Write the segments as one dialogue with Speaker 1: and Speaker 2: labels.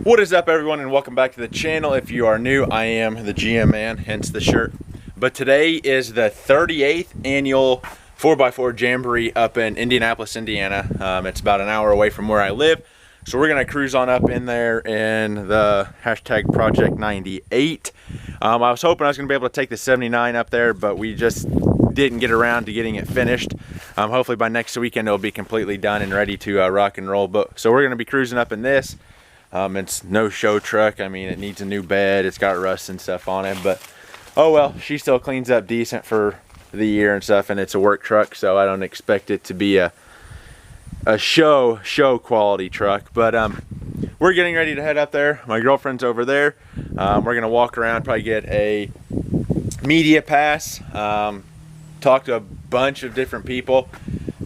Speaker 1: What is up, everyone, and welcome back to the channel. If you are new, I am the GM man, hence the shirt. But today is the 38th annual 4x4 Jamboree up in Indianapolis, Indiana. It's about an hour away from where I live, so we're gonna cruise on up in there in the hashtag Project 98. I was hoping I was gonna be able to take the 79 up there, but we just didn't get around to getting it finished. Hopefully by next weekend it'll be completely done and ready to rock and roll. But so we're gonna be cruising up in this. It's no show truck. I mean, it needs a new bed, it's got rust and stuff on it, but oh well, she still cleans up decent for the year and stuff, and it's a work truck, so I don't expect it to be a show quality truck. But we're getting ready to head up there. My girlfriend's over there. We're gonna walk around, probably get a media pass, talk to a bunch of different people.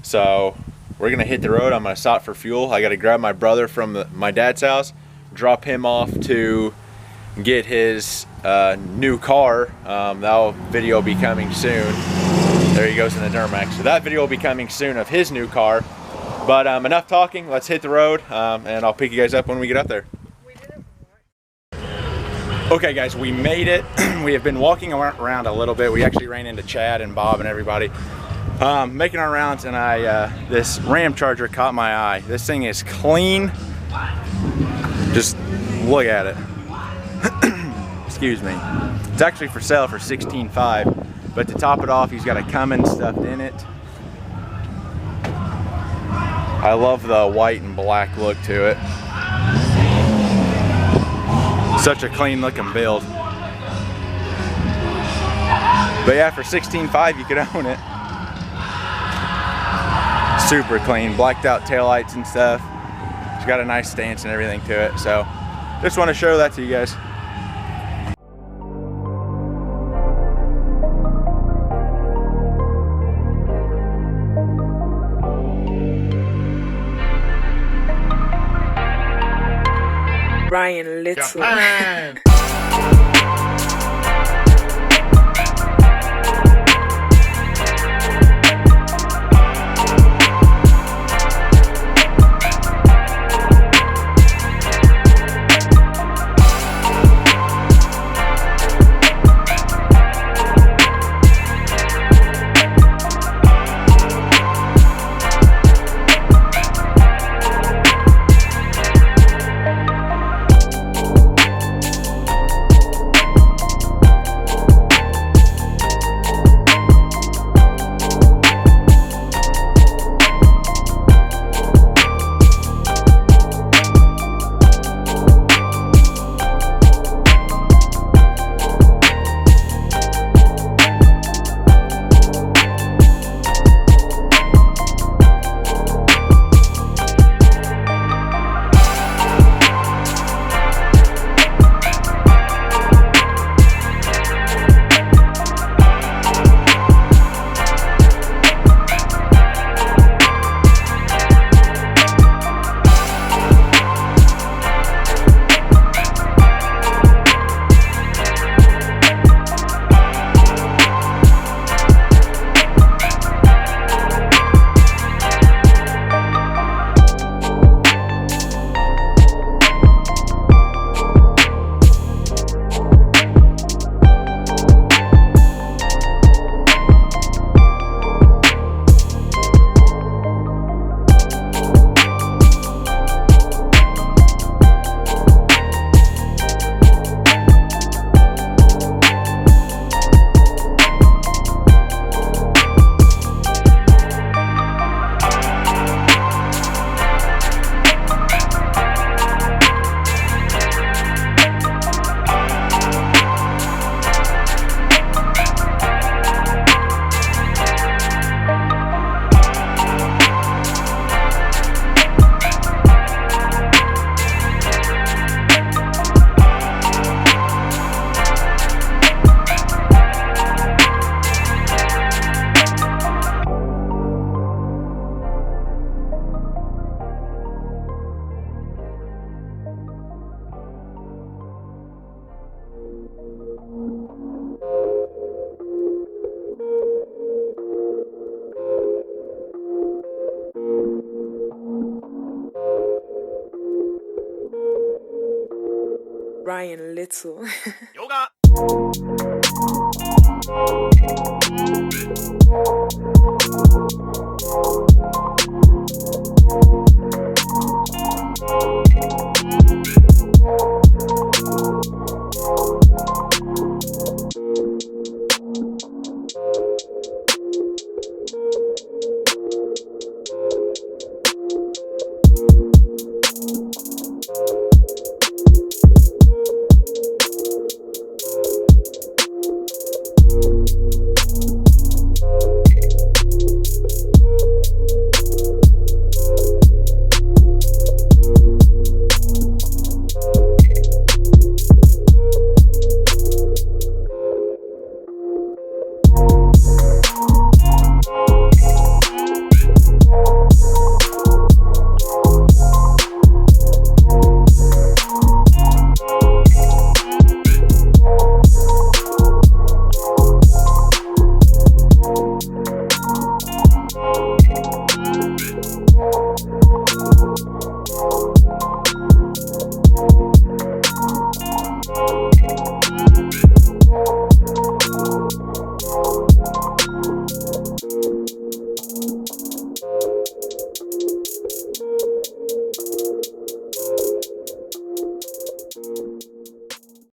Speaker 1: So we're gonna hit the road. I'm gonna stop for fuel. I gotta grab my brother from my dad's house, drop him off to get his new car. That video will be coming soon. There he goes in the Duramax. So that video will be coming soon of his new car. But enough talking, let's hit the road, and I'll pick you guys up when we get up there. Okay guys, we made it. We have been walking around a little bit. We actually ran into Chad and Bob and everybody. Making our rounds, and this Ram Charger caught my eye. This thing is clean. Just look at it. Excuse me. It's actually for sale for $16,500, but to top it off, he's got a Cummins stuffed in it. I love the white and black look to it. Such a clean looking build. But yeah, for $16,500 you could own it. Super clean, blacked out taillights and stuff. It's got a nice stance and everything to it, so just want to show that to you guys.
Speaker 2: Brian Little.
Speaker 1: Japan.
Speaker 2: crying little.
Speaker 1: Yoga!